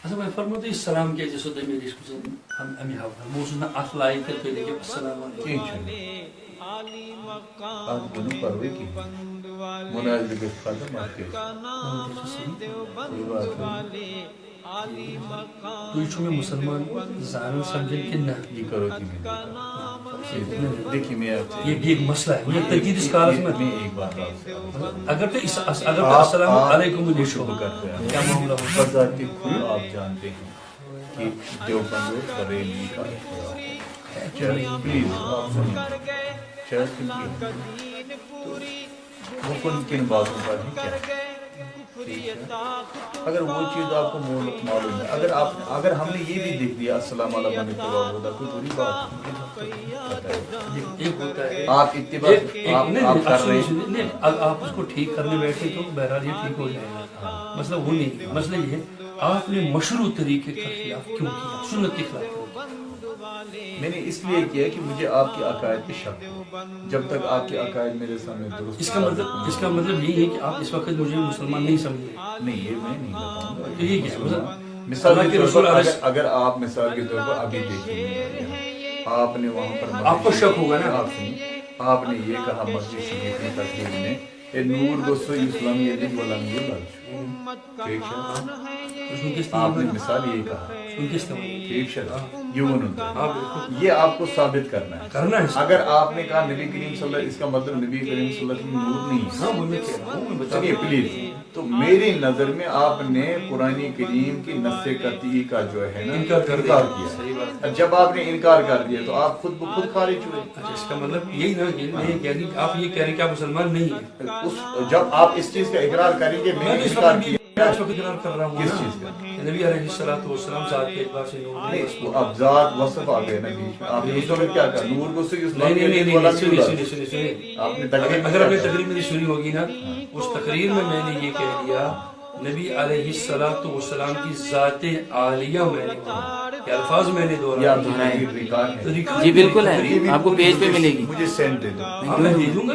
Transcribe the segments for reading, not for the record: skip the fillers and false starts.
Hasa mən formadı salam gecəsi də meri işkuzun əmi havla. Muzuna atlay tepeli ki assalamu aleykum. آپ دونوں پروے کی مناظر کے خاتم آپ کے کوئی بات نہیں تو چھو میں مسلمان زانن سمجھن کہ نہ یہ کرو کہ میں دیکھیے میں آپ سے یہ بھی ایک مسئلہ ہے یہ تجدید اس کالس میں ایک بات آپ سے اگر تو السلام علیکم شروع کرتے ہیں کیا معاملہ ہو بذاتی خود آپ جانتے ہیں کہ دیوبند بریلی کا پلیز آپ سنیں شاید وہ کن باتوں پر ہے کیا اگر وہ چیز آپ کو معلوم ہے اگر ہم نے یہ بھی دیکھ لیا السلام علیکم من اتباع ہوتا کوئی بری بات نہیں آپ اتباع آپ کر رہے ہیں آپ اس کو ٹھیک کرنے بیٹھے تو بہرحال یہ ٹھیک ہو جائے گا مسئلہ وہ نہیں مسئلہ یہ ہے آپ نے مشروع طریقے کا خلاف کیوں کیا سنت کے خلاف کیوں میں نے اس لیے کیا کہ مجھے آپ کے عقائد پہ شک ہو جب تک آپ کے عقائد میرے سامنے درست اس کا مطلب یہی ہے کہ آپ اس وقت مجھے مسلمان نہیں سمجھے نہیں یہ میں نہیں بتاؤں گا تو یہ کیا مثال کے طور پر اگر آپ مثال کے طور پر ابھی دیکھیں آپ نے وہاں پر آپ کو شک ہوگا نا آپ نے یہ کہا مسجد شریف کی تقریر میں اے نور گوسو اسلامی عدد ولنگی ٹھیک ہے آپ نے مثال یہ کہا ٹھیک شد یہ آپ کو ثابت کرنا ہے اگر آپ نے کہا نبی کریم صلی اللہ اس کا مطلب نبی کریم صلی اللہ علیہ وسلم نور نہیں ہے چلیے پلیز تو میری نظر میں آپ نے قرآن کریم کی نص قطعی کا جو ہے نا انکار کیا جب آپ نے انکار کر دیا تو آپ خود بخود خارج ہوئے اس کا مطلب یہی نا آپ یہ کہہ رہے ہیں کہ آپ مسلمان نہیں ہیں جب آپ اس چیز کا اقرار کریں گے میں نے انکار کیا اس وقت اقرار کر رہا ہوں کس چیز کا نبی علیہ السلام ذات کے اعتبار سے نور نہیں اب ذات وصف آ گئے نا بیچ میں آپ نے اس وقت کیا کہا نور کو سے نہیں سنیے آپ نے اگر آپ نے تقریر میری سنی ہوگی نا اس تقریر میں نے یہ کہہ دیا نبی علیہ السلام کی ذات عالیہ میں نے یہ الفاظ میں نے دہرایا جی بالکل ہے آپ کو پیج پہ ملے گی مجھے سینڈ دے دو میں دے دوں گا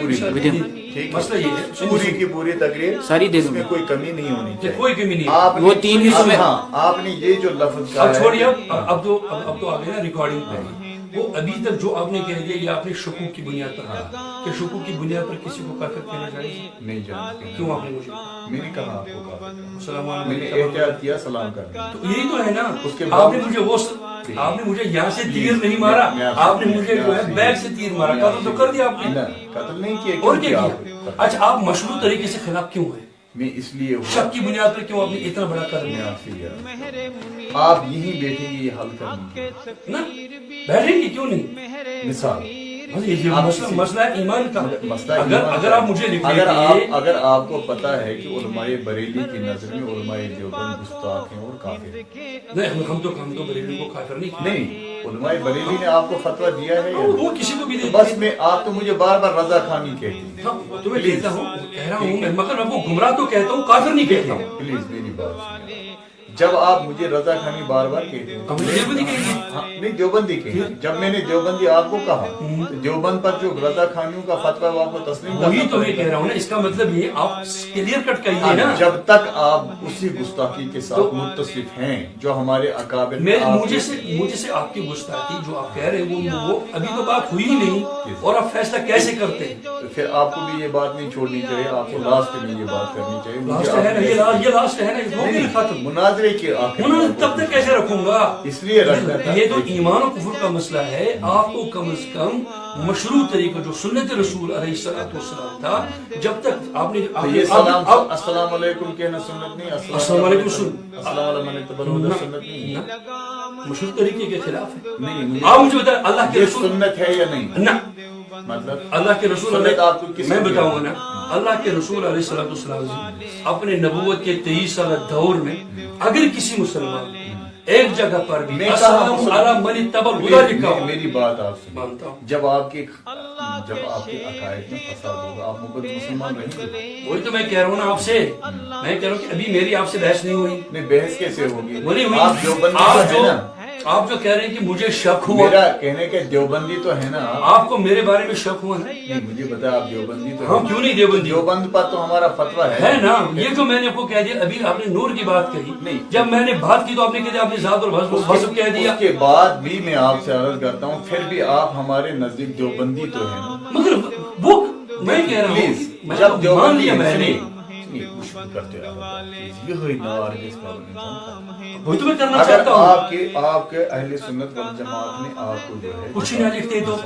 مسئلہ یہ ہے پوری کی پوری تقریر ساری دے دوں میں کوئی کمی نہیں ہونی چاہیے کوئی کمی نہیں آپ وہ تین حصوں میں آپ نے یہ جو لفظ کہا اب چھوڑیے اب تو آ گئے نا ریکارڈنگ پہ وہ ابھی تک جو آپ نے کہہ دیا یہ آپ نے شکوک کی بنیاد پر کہا کہ شکوک کی بنیاد پر کسی کو کافر کہنا چاہیے نہیں جانتے کیوں آپ نے مجھے میں نے کہا آپ کو کہا السلام میں نے علیکم احتیاط کیا سلام کرنا تو یہی تو ہے نا آپ نے مجھے وہ آپ نے مجھے یہاں سے تیر نہیں مارا آپ نے مجھے جو ہے بیک سے تیر مارا قتل تو کر دیا آپ نے قتل نہیں کیا اور کیا کیا اچھا آپ مشروع طریقے سے خلاف کیوں ہے میں اس لیے شک کی بنیاد پر کیوں آپ نے اتنا بڑا کر میں لیا آپ سے یہ آپ یہیں بیٹھیں گے یہ حل کریں گے نا بیٹھیں گے کیوں نہیں مثال مسئلہ ہے ایمان کا مسئلہ اگر آپ مجھے لکھیں اگر آپ کو پتا ہے کہ علماء بریلی کی نظر میں علماء دیوبند گستاخ ہیں اور کافر ہیں نہیں ہم تو بریلی کو کافر نہیں علماء بریلی نے آپ کو فتویٰ دیا ہے وہ کسی کو بھی دے بس میں آپ تو مجھے بار بار رضا خانی کہتی ہیں تو میں کہتا ہوں کہہ رہا ہوں مگر میں وہ گمراہ تو کہتا ہوں کافر نہیں کہتا ہوں پلیز میری بات سنیں جب آپ مجھے رضا خانی بار بار کہتے ہیں نہیں دیوبندی کہتے جب میں نے دیوبندی آپ کو کہا دیوبند پر جو رضا خانیوں کا فتویٰ وہ آپ کو تسلیم کرنا وہی تو میں کہہ رہا ہوں نا اس کا مطلب یہ آپ کلیئر کٹ کہیے نا جب تک آپ اسی گستاخی کے ساتھ متصف ہیں جو ہمارے اکابر مجھے سے آپ کی گستاخی جو آپ کہہ رہے ہیں وہ ابھی تو بات ہوئی ہی نہیں اور آپ فیصلہ کیسے کرتے ہیں پھر آپ کو بھی یہ بات نہیں چھوڑنی چاہیے آپ کو لاسٹ میں یہ بات کرنی چاہیے یہ لاسٹ ہے نا مناظرے کے آخر تب تک کیسے رکھوں گا اس لیے رکھنا یہ تو ایمان و کفر کا مسئلہ ہے آپ کو کم از کم مشروع طریقہ جو سنت رسول علیہ السلام تھا جب تک آپ نے السلام علیکم کہنا سنت نہیں السلام علیکم السلام علیکم سنت نہیں مشروع طریقے کے خلاف ہے نہیں آپ مجھے بتائیں اللہ کے رسول سنت ہے یا نہیں نہ مطلب اللہ کے رسول میں میں بتاؤں گا نا اللہ کے رسول علیہ السلام اپنے نبوت کے 23 سالہ دور میں اگر کسی مسلمان ایک جگہ پر بھی السلام علی من اتبع الہدی لکھا ہو میری بات آپ سے مانتا ہوں جب آپ کے عقائد میں فساد ہوگا آپ مسلمان رہیں گے وہی تو میں کہہ رہا ہوں نا آپ سے میں کہہ رہا ہوں کہ ابھی میری آپ سے بحث نہیں ہوئی نہیں بحث کیسے ہوگی وہ نہیں ہوئی آپ دیوبندی آپ جو کہہ رہے ہیں کہ مجھے شک ہوا، میرا کہنے کے دیوبندی تو ہے نا آپ کو میرے بارے میں شک ہوا نا؟ نہیں مجھے بتا آپ دیوبندی تو ہم کیوں نہیں دیوبندی؟ دیوبند پر تو ہمارا فتویٰ ہے نا، یہ جو میں نے آپ کو کہہ دیا، ابھی آپ نے نور کی بات کہی، جب میں نے بات کی تو آپ نے کہہ دیا، آپ نے ذات اور حسب کہہ دیا۔ اس کے بعد بھی میں آپ سے عرض کرتا ہوں پھر بھی آپ ہمارے نزدیک دیوبندی تو ہے نا، مگر وہ میں کہہ رہا ہوں میں جب مان دیوبندی لیا میں نے، وہی تو میں کرنا اگر چاہتا ہوں۔ آپ کے اہل سنت والجماعت نے آپ کو جو ہے کچھ ہی نہ لکھتے تو،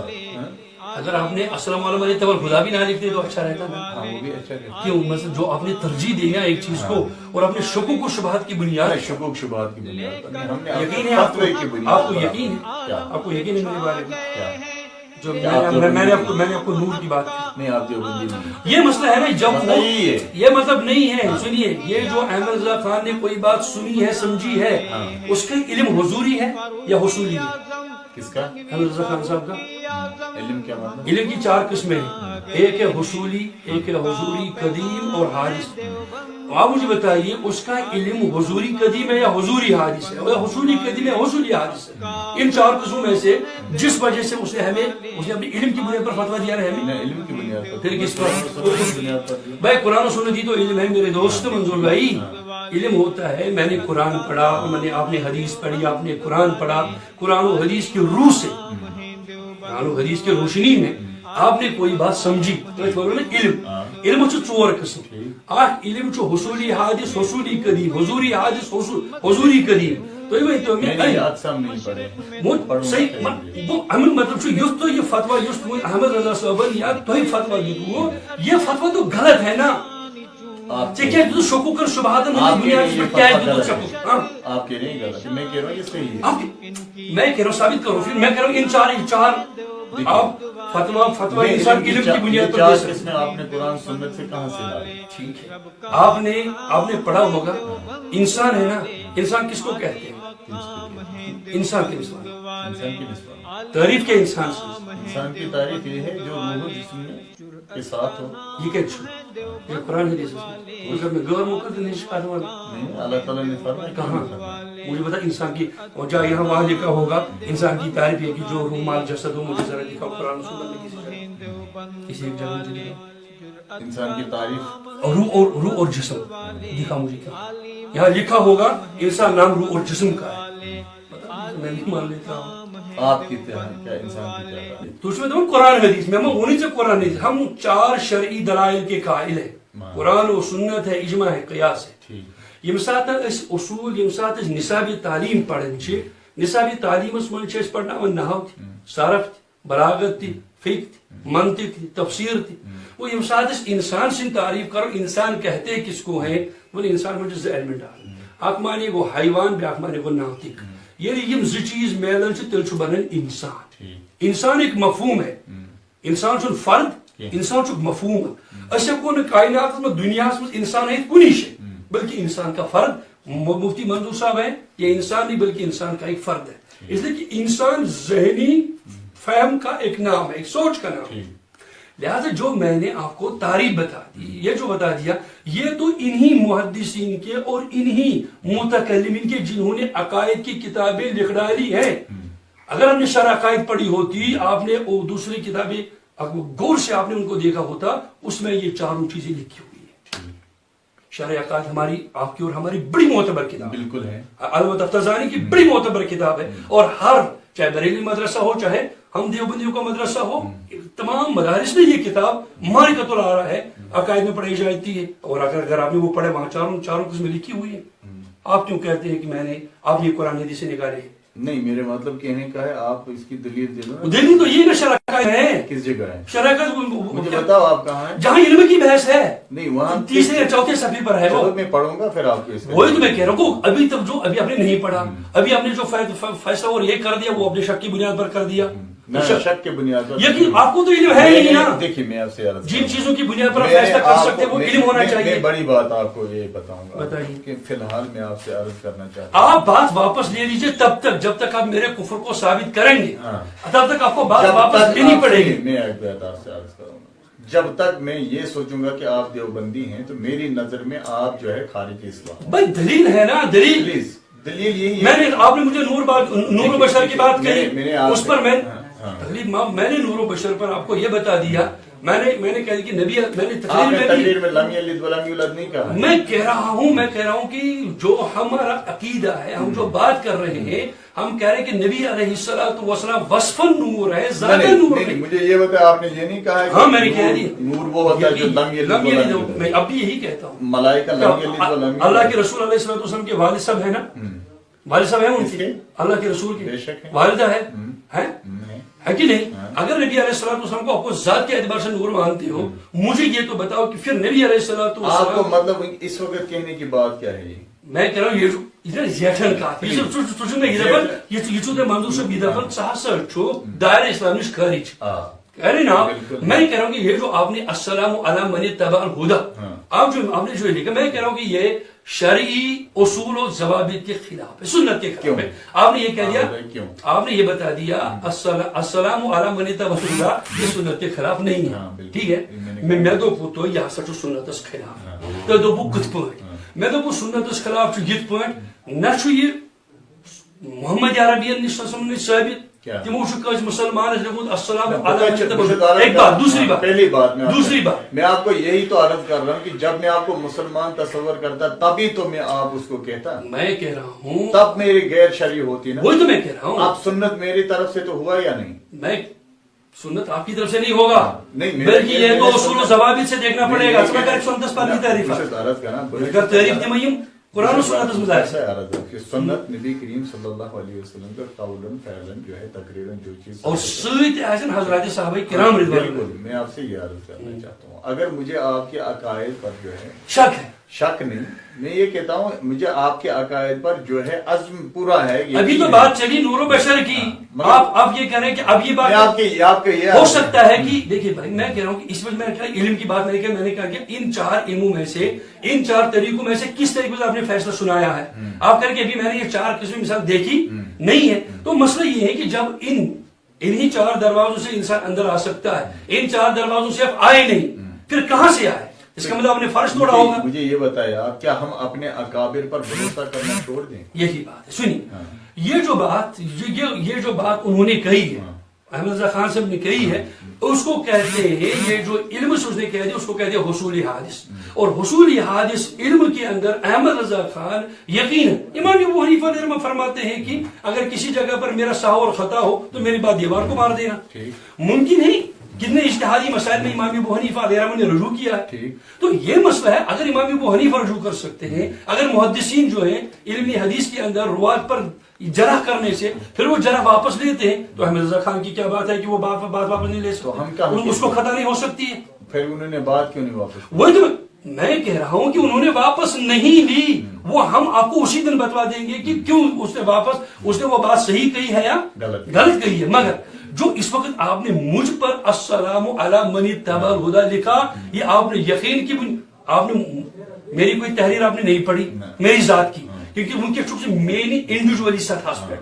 اگر آپ نے السلام علیکم خدا بھی نہ لکھتے تو اچھا رہتا نا۔ ہاں وہ بھی اچھا رہتا کیوں؟ مثلا جو آپ نے ترجیح دی نا ایک چیز کو، اور آپ نے شکوک و شبہات کی بنیاد، ہے، شکوک شبہات کی بنیاد پر نہیں، ہم نے یقین ہے آپ فتوے کی کو؟ بنیاد آپ کو پر یقین ہے؟ کیا آپ کو یقین ہے میرے بارے میں؟ کیا جو میں نے آپ کو نور کی بات کی، نہیں آپ دیوبندی نہیں، یہ مسئلہ ہے نا، جب مسئلہ یہی ہے، یہ مطلب نہیں ہے، سنیے، یہ جو احمد رضا خان نے کوئی بات سنی ہے سمجھی ہے، اس کا علم حضوری ہے یا حصولی ہے؟ کس کا احمد رضا خان صاحب کا علم کیا مطلب؟ علم کی 4 قسمیں ہیں، ایک ہے حصولی، ایک ہے حضوری قدیم اور حادث۔ آپ مجھے بتائیے اس کا علم حضوری قدیم ہے یا حضوری حادث ہے؟ حصولی قدیم ہے، حصولی حادث ہے؟ ان 4 قسموں میں سے جس وجہ سے اس نے اپنے علم کی بنیاد پر فتویٰ دیا ہے ہمیں، علم کی بنیاد پر پھر کس پر؟ بنیاد پر بھائی قرآن و سنت ہی تو علم ہے میرے دوست منظور بھائی۔ علم ہوتا ہے، میں نے قرآن پڑھا، آپ نے حدیث پڑھی، آپ نے قرآن پڑھا، قرآن و حدیث کی روح سے، قرآن و حدیث کی روشنی میں آپ نے کوئی بات سمجھی تو علم۔ علم چھو 4 قسم، اخ علم چھو حصولی حادث، حصولی قدیم، حضوری حادث، حضوری قدیم۔ تو یہ میں نے یاد سم نہیں پڑھے صحیح امیل مطلب چھو یس تو یہ فتویٰ یس تو احمد رضا صاحبن یا تو ہی فتویٰ دیتو، یہ فتویٰ تو غلط ہے نا۔ آپ کیا تو شکوک اور شبہات بنیاد پر کیا ہے تو شکوک؟ آپ کہہ رہے ہیں غلط، میں کہہ رہا ہوں یہ صحیح ہے۔ میں کہہ رہا ہوں ثابت کرو، پھر میں کہہ رہا ہوں ان 4 آپ فتویٰ انسان علم کی بنیاد پر دے سکتے ہیں۔ آپ نے قرآن سنت سے کہاں سے لائے؟ ٹھیک ہے، آپ نے پڑھا ہوگا، انسان ہے نا، انسان کس کو کہتے ہیں؟ انسان کے نسبت، انسان کی نسبت تعریف کے انسان سے، انسان کی تعریف یہ ہے جو روح و جسم کے ساتھ ہو۔ یہ کیا چھو یہ قرآن حدیث ہے، اگر میں غیر مقدر نہیں شکار والا نہیں، اللہ تعالیٰ نے فرمایا کہاں؟ مجھے بتا انسان کی، اور جہاں یہاں وہاں لکھا ہوگا انسان کی تعریف ہے کہ جو روح مال جسد ہو، مجھے ذرا دکھاؤ قرآن سنت میں کسی ایک جگہ مجھے دکھاؤ انسان کی تعریف اور روح اور جسم دکھا مجھے کیا؟ یہاں لکھا ہوگا انسان نام روح اور جسم کا ہے، میں نہیں مان لیتا ہوں۔ آپ کی کیا انسان کی کیا تعریف؟ تو اس میں تو قرآن حدیث میں انہیں سے قرآن حدیث، ہم 4 شرعی دلائل کے قائل ہیں، قرآن و سنت ہے، اجماع ہے، قیاس ہے۔ یم سات اصول، یم سات نصابی تعلیم پڑھن چھ، نصابی تعلیم من چھ پڑھناون نحو تہ، صرف تہ، بلاغت تہ، فقہ تہ، منطق تہ، تفسیر تہ۔ وہ یم سات انسان سن تعریف کرو، انسان کہتے کس کو ہیں؟ بولے انسان من ز ایلیمنٹ اکھ مانے گو حیوان، بیاکھ مانے گو ناطق۔ یعنی یم 2 چیز میلن چھ تیل چھ بنن انسان۔ انسان ایک مفہوم ہے، انسان چھ فرد، انسان چھ مفہوم۔ اس کو کائنات میں دنیا میں انسان ہے کنی شے، بلکہ انسان کا فرد مفتی منظور صاحب ہے، یہ انسان نہیں بلکہ انسان کا ایک فرد ہے۔ اس لیے کہ انسان ذہنی فہم کا ایک نام ہے، ایک سوچ کا نام ہے۔ لہذا جو میں نے آپ کو تعریف بتا دی، یہ جو بتا دیا، یہ تو انہی محدثین کے اور انہی متکلمین کے جنہوں نے عقائد کی کتابیں لکھ ڈالی ہیں۔ اگر ہم نے شرح عقائد پڑھی ہوتی، آپ نے دوسری کتابیں غور سے آپ نے ان کو دیکھا ہوتا، اس میں یہ 4 چیزیں لکھی ہوئی ہیں۔ شرح عقائد ہماری، آپ کی اور ہماری بڑی معتبر کتاب بالکل ہے، علامہ تفتزانی کی بڑی معتبر کتاب ہے، اور ہر چاہے بریلی مدرسہ ہو، چاہے ہم دیوبندیوں کا مدرسہ ہو، تمام مدارس میں یہ کتاب مارکۃ الآراء ہے، عقائد میں پڑھی جاتی ہے۔ اور اگر آپ نے وہ پڑھے، وہاں 4 قسمیں لکھی ہوئی ہیں۔ آپ کیوں کہتے ہیں کہ آپ نے قرآن حدیث سے نکالے؟ نہیں، میرے مطلب کہنے کا ہے آپ اس کی دلیل دے دو۔ دلیل تو یہ نا شرح عقائد ہے۔ کس جگہ ہے؟ شرح عقائد مجھے بتاؤ آپ کہاں ہیں؟ جہاں علم کی بحث ہے، نہیں وہاں 3 یا 4 صفحے پر ہے وہ۔ میں پڑھوں گا پھر آپ کو۔ وہی تو میں کہہ رہا ہوں، ابھی تک جو ابھی آپ نے نہیں پڑھا، ابھی آپ نے جو فیصلہ اور یہ کر دیا وہ اپنے شک کی بنیاد پر کر دیا۔ شک کے بنیاد پر یقین آپ کو تو علم ہے نہیں نا۔ دیکھیے میں آپ سے جن چیزوں کی بنیاد پر فیصلہ کر سکتے وہ علم ہونا چاہیے۔ میں بڑی بات آپ کو یہ بتاؤں گا، بتائیے کہ فی الحال میں آپ سے عرض کرنا چاہتا ہوں، آپ بات واپس لے لیجئے تب تک جب تک آپ میرے کفر کو ثابت کریں گے، تب تک آپ کو بات واپس لینی پڑے گی۔ میں ایک بات آپ سے عرض کروں گا، جب تک میں یہ سوچوں گا کہ آپ دیوبندی ہیں تو میری نظر میں آپ جو ہے خارج اسلام۔ بھائی دلیل ہے نا، دلیل پلیز دلیل یہی ہے. میں نے آپ نے مجھے نور و بشر کی بات کہی, اس پر میں تقریب میں نے نور و بشر پر آپ کو یہ بتا دیا. میں نے کہا کہ نبی میں نے تقریر میں لم یلد ولم یولد نہیں کہا. میں کہہ رہا ہوں کہ جو ہمارا عقیدہ ہے, ہم جو بات کر رہے ہیں, ہم کہہ رہے ہیں کہ نبی علیہ الصلوۃ والسلام وصفاً نور ہے, ذاتاً نور ہے. مجھے یہ بتایا آپ نے یہ نہیں کہا. ہاں میں نے کہہ دیا نور وہ ہوتا ہے جو لم یلد ولم یولد. میں اب بھی یہی کہتا ہوں. ملائکہ لم یلد ولم یولد. اللہ کے رسول علیہ الصلوۃ والسلام کے والد صاحب ہیں نا, والد صاحب ہیں ان کے, اللہ کے رسول کی والدہ ہے کہ نہیں. اگر نبی علیہ الصلوۃ والسلام کو آپ کو ذات کے اعتبار سے نور مانتے ہو, مجھے یہ تو بتاؤ کہ پھر نبی علیہ الصلوۃ والسلام آپ کو مطلب اس وقت کہنے کی بات کیا ہے. میں کہہ رہا ہوں یہ زیٹھن کا یہ منظور صاحب یہ سا دائرہ اسلام نش خارج. میں کہہ رہا ہوں کہ یہ جو آپ نے السلام علی من اتبع الہدی آپ نے جو لکھا, میں کہہ رہا ہوں کہ یہ شرعی اصول و ضوابط کے خلاف ہے, سنت کے خلاف ہے. آپ نے یہ کہہ دیا, آپ نے یہ بتا دیا السلام علی من اتبع الہدی یہ سنت کے خلاف نہیں ہے. ٹھیک ہے, میں دوپو تو یہ ہسا سنتس خلاف. تو دوپو کت پٲٹھۍ میں دوپو سنتس خلاف یت پٲٹھۍ نہ یہ محمد عربین نش ثابت. تمو مسلمان السلام علیکم. ایک بات, دوسری بات, پہلی بات دوسری بات میں آپ کو یہی تو عرض کر رہا ہوں کہ جب میں آپ کو مسلمان تصور کرتا تبھی تو میں آپ اس کو کہتا. میں کہہ رہا ہوں تب میری غیر شرعی ہوتی نا. وہی تو میں کہہ رہا ہوں. آپ سنت میری طرف سے تو ہوا یا نہیں. میں سنت آپ کی طرف سے نہیں ہوگا, نہیں بلکہ یہ تو اصول و ضوابط سے دیکھنا پڑے گا. سنت پر تعریف اگر تعریف تمہیم قرآن و سنت میں ایسا عرض ہے کہ سنت نبی کریم صلی اللہ علیہ وسلم کا قولاً فعلاً جو ہے تقریراً جو چیز اور سیدھ ایسن حضرات صحابہ کرام رضوان اللہ. میں آپ سے یہ عرض کرنا چاہتا ہوں, اگر مجھے آپ کے عقائد پر جو ہے شک ہے, شک نہیں, میں یہ کہتا ہوں مجھے آپ کے عقائد پر جو ہے عزم پورا ہے. ابھی تو بات چلی نور و بشر کی, آپ یہ کہہ رہے ہیں کہ اب یہ بات ہو سکتا ہے کہ دیکھیے بھائی میں کہہ رہا ہوں کہ اس وقت میں نے کہا علم کی بات میں نے کہا کہ ان 4 علموں میں سے ان 4 طریقوں میں سے کس طریقے سے آپ نے فیصلہ سنایا ہے. آپ کہہ رہے کہ ابھی میں نے یہ 4 قسم مثال دیکھی نہیں ہے. تو مسئلہ یہ ہے کہ جب انہی 4 دروازوں سے انسان اندر آ سکتا ہے, ان 4 دروازوں سے آپ آئے نہیں, پھر کہاں سے آئے؟ اس کا مطلب آپ نے فرض توڑا ہوگا. مجھے یہ بتایا کیا ہم اپنے اکابر پر بھروسہ کرنا چھوڑ دیں؟ یہی بات ہے. سنیے, یہ جو بات انہوں نے کہی ہے, احمد رضا خان صاحب نے کہی ہے, اس کو کہتے ہیں, یہ جو علم سے اس نے کہہ دیا اس کو کہتے ہیں حصول حادث. اور حصول حادث علم کے اندر احمد رضا خان یقیناً امام ابو حنیفہ رحمہ فرماتے ہیں کہ اگر کسی جگہ پر میرا سہو اور خطا ہو تو میری بات دیوار کو مار دینا. ممکن ہے کتنے اجتہادی مسائل میں امام ابو حنیفہ علیہ الرحمہ نے رجوع کیا ہے. تو یہ مسئلہ ہے, اگر امام ابو حنیفہ رجوع کر سکتے ہیں, اگر محدثین جو ہیں علمی حدیث کے اندر روایت پر جرح کرنے سے پھر وہ جرح واپس لیتے ہیں, تو احمد رضا خان کی کیا بات ہے کہ وہ بات واپس نہیں لے سکتے, اس کو خطا نہیں ہو سکتی ہے. پھر انہوں نے بات کیوں نہیں واپس؟ وہی تو میں کہہ رہا ہوں کہ انہوں نے واپس نہیں لی. وہ ہم آپ کو اسی دن بتوا دیں گے کہ کیوں اس نے وہ بات صحیح کہی ہے یا غلط کہی ہے. مگر جو اس وقت آپ نے مجھ پر السلام علی من اتبع الہدی لکھا, یہ آپ نے یقین کی, آپ نے میری کوئی تحریر آپ نے نہیں پڑھی میری ذات کی, کیونکہ ان کے چونکہ میں نے انڈیویجولی سطح پر